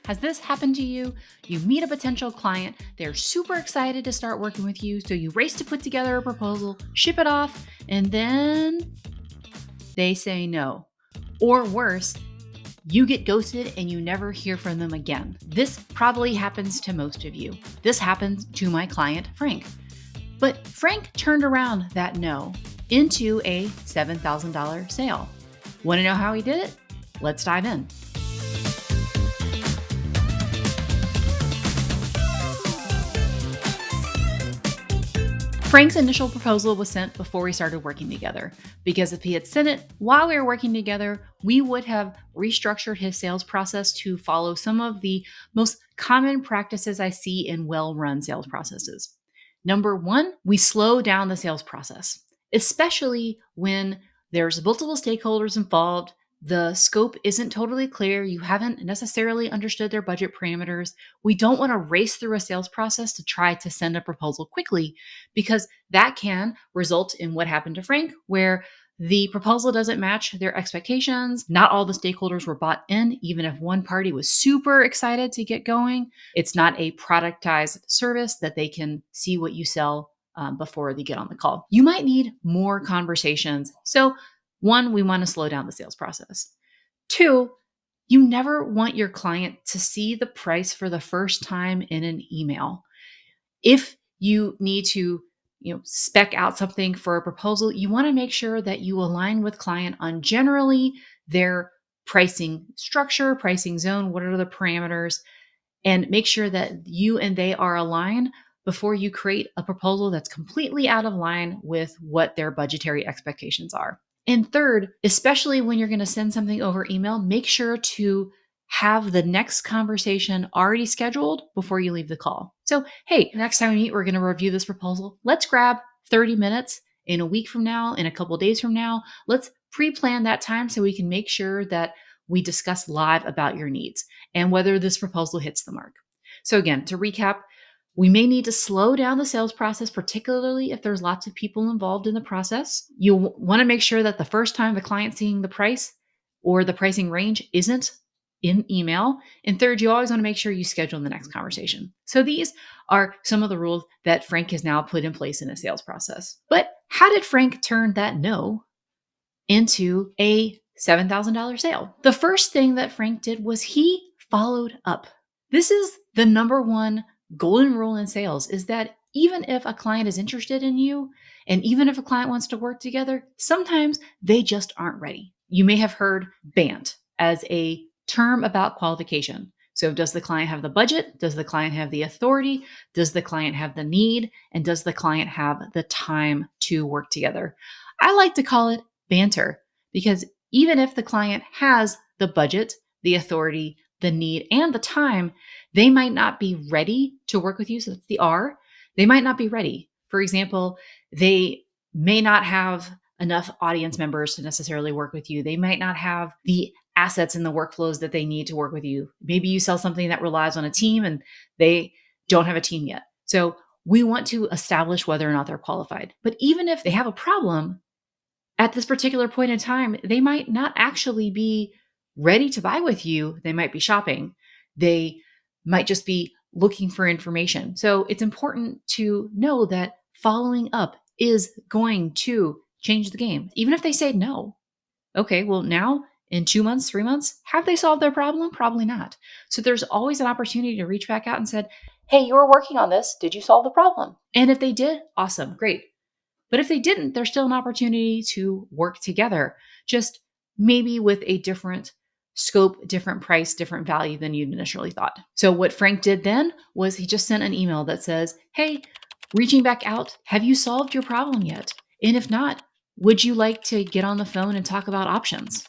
Has this happened to you? You meet a potential client, they're super excited to start working with you, so you race to put together a proposal, ship it off, and then they say no. Or worse, you get ghosted and you never hear from them again. This probably happens to most of you. This happened to my client, Frank. But Frank turned around that no into a $7,000 sale. Want to know how he did it? Let's dive in. Frank's initial proposal was sent before we started working together, because if he had sent it while we were working together, we would have restructured his sales process to follow some of the most common practices I see in well-run sales processes. Number one, we slow down the sales process, especially when there's multiple stakeholders involved. The scope isn't totally clear. You haven't necessarily understood their budget parameters. We don't want to race through a sales process to try to send a proposal quickly, because that can result in what happened to Frank, where the proposal doesn't match their expectations. Not all the stakeholders were bought in, even if one party was super excited to get going. It's not a productized service that they can see what you sell before they get on the call. You might need more conversations. So one, we want to slow down the sales process. Two, you never want your client to see the price for the first time in an email. If you need to spec out something for a proposal, you want to make sure that you align with client on generally their pricing structure, pricing zone, what are the parameters, and make sure that you and they are aligned before you create a proposal that's completely out of line with what their budgetary expectations are. And third, especially when you're going to send something over email, make sure to have the next conversation already scheduled before you leave the call. So, hey, next time we meet, we're going to review this proposal. Let's grab 30 minutes in a week from now, in a couple of days from now. Let's pre-plan that time so we can make sure that we discuss live about your needs and whether this proposal hits the mark. So again, to recap, we may need to slow down the sales process, particularly if there's lots of people involved in the process. You want to make sure that the first time the client's seeing the price or the pricing range isn't in email. And third, you always want to make sure you schedule the next conversation. So these are some of the rules that Frank has now put in place in a sales process. But how did Frank turn that no into a $7,000 sale? The first thing that Frank did was he followed up. This is the number one golden rule in sales, is that even if a client is interested in you, and even if a client wants to work together, sometimes they just aren't ready. You may have heard BANT as a term about qualification. So does the client have the budget? Does the client have the authority? Does the client have the need? And does the client have the time to work together? I like to call it banter, because even if the client has the budget, the authority, the need, and the time, they might not be ready to work with you. So that's the R. They might not be ready. For example, they may not have enough audience members to necessarily work with you. They might not have the assets and the workflows that they need to work with you. Maybe you sell something that relies on a team and they don't have a team yet. So we want to establish whether or not they're qualified. But even if they have a problem at this particular point in time, they might not actually be ready to buy with you. They might be shopping. They might just be looking for information. So it's important to know that following up is going to change the game. Even if they say no, okay, well now in 2 months, 3 months, have they solved their problem? Probably not. So there's always an opportunity to reach back out and said, hey, you were working on this. Did you solve the problem? And if they did, awesome, great. But if they didn't, there's still an opportunity to work together, just maybe with a different scope, different price, different value than you'd initially thought. So what Frank did then was he just sent an email that says, hey, reaching back out, have you solved your problem yet? And if not, would you like to get on the phone and talk about options?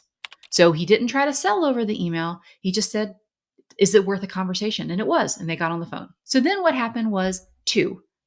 So he didn't try to sell over the email. He just said, is it worth a conversation? And it was, and they got on the phone. So then what happened was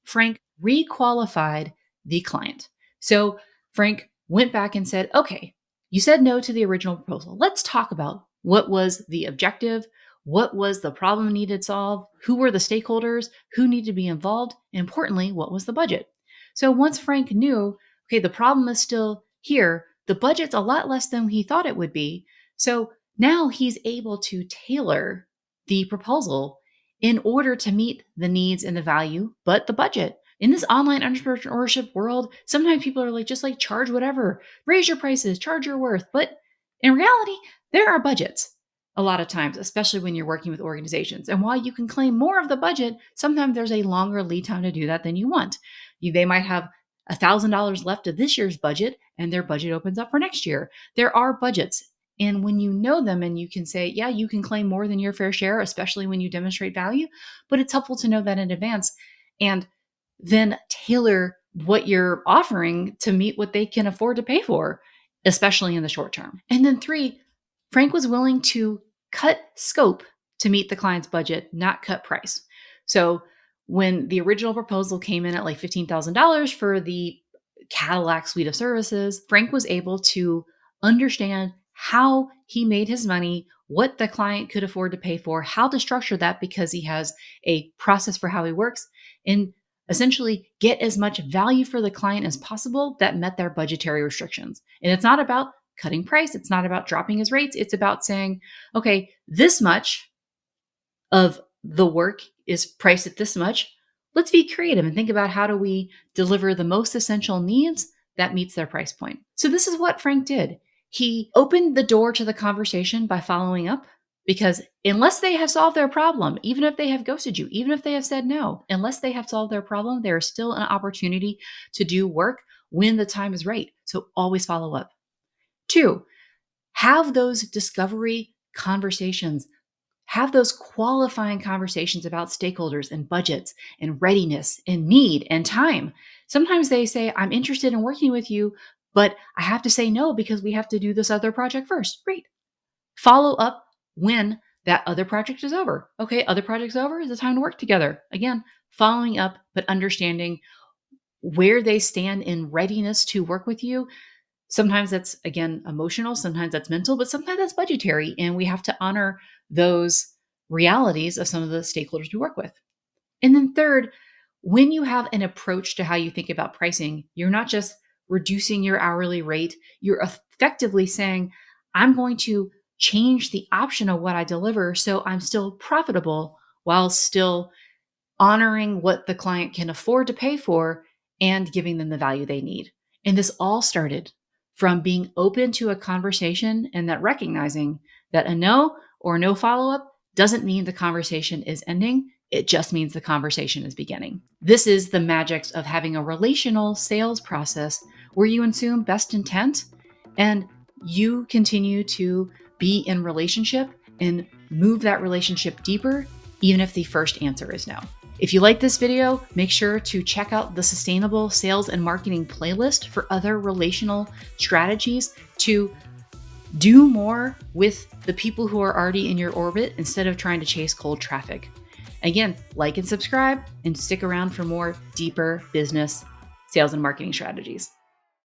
Frank requalified the client. So Frank went back and said, okay, you said no to the original proposal. Let's talk about what was the objective, what was the problem needed solved, who were the stakeholders, who needed to be involved, and importantly, what was the budget? So once Frank knew, okay, the problem is still here, the budget's a lot less than he thought it would be. So now he's able to tailor the proposal in order to meet the needs and the value, but the budget. In this online entrepreneurship world, sometimes people are like, just like charge whatever, raise your prices, charge your worth. But in reality, there are budgets a lot of times, especially when you're working with organizations. And while you can claim more of the budget, sometimes there's a longer lead time to do that than you want. They might have $1,000 left of this year's budget and their budget opens up for next year. There are budgets. And when you know them and you can say, yeah, you can claim more than your fair share, especially when you demonstrate value, but it's helpful to know that in advance and then tailor what you're offering to meet what they can afford to pay for, especially in the short term. And then 3, Frank was willing to cut scope to meet the client's budget, not cut price. So when the original proposal came in at like $15,000 for the Cadillac suite of services, Frank was able to understand how he made his money, what the client could afford to pay for, how to structure that because he has a process for how he works, and essentially get as much value for the client as possible that met their budgetary restrictions. And it's not about cutting price. It's not about dropping his rates. It's about saying, okay, this much of the work is priced at this much. Let's be creative and think about how do we deliver the most essential needs that meets their price point. So this is what Frank did. He opened the door to the conversation by following up, because unless they have solved their problem, even if they have ghosted you, even if they have said no, unless they have solved their problem, there is still an opportunity to do work when the time is right. So always follow up. 2, have those discovery conversations. Have those qualifying conversations about stakeholders and budgets and readiness and need and time. Sometimes they say, I'm interested in working with you, but I have to say no because we have to do this other project first. Great. Follow up when that other project is over. Okay, other project's over. Is it time to work together? Again, following up, but understanding where they stand in readiness to work with you. Sometimes that's, again, emotional. Sometimes that's mental, but sometimes that's budgetary. And we have to honor those realities of some of the stakeholders we work with. And then 3rd, when you have an approach to how you think about pricing, you're not just reducing your hourly rate. You're effectively saying, I'm going to change the option of what I deliver so I'm still profitable while still honoring what the client can afford to pay for and giving them the value they need. And this all started from being open to a conversation and that recognizing that a no or no follow-up doesn't mean the conversation is ending. It just means the conversation is beginning. This is the magic of having a relational sales process where you assume best intent and you continue to be in relationship and move that relationship deeper, even if the first answer is no. If you like this video, make sure to check out the Sustainable Sales and Marketing playlist for other relational strategies to do more with the people who are already in your orbit instead of trying to chase cold traffic. Again, like and subscribe and stick around for more deeper business, sales, and marketing strategies.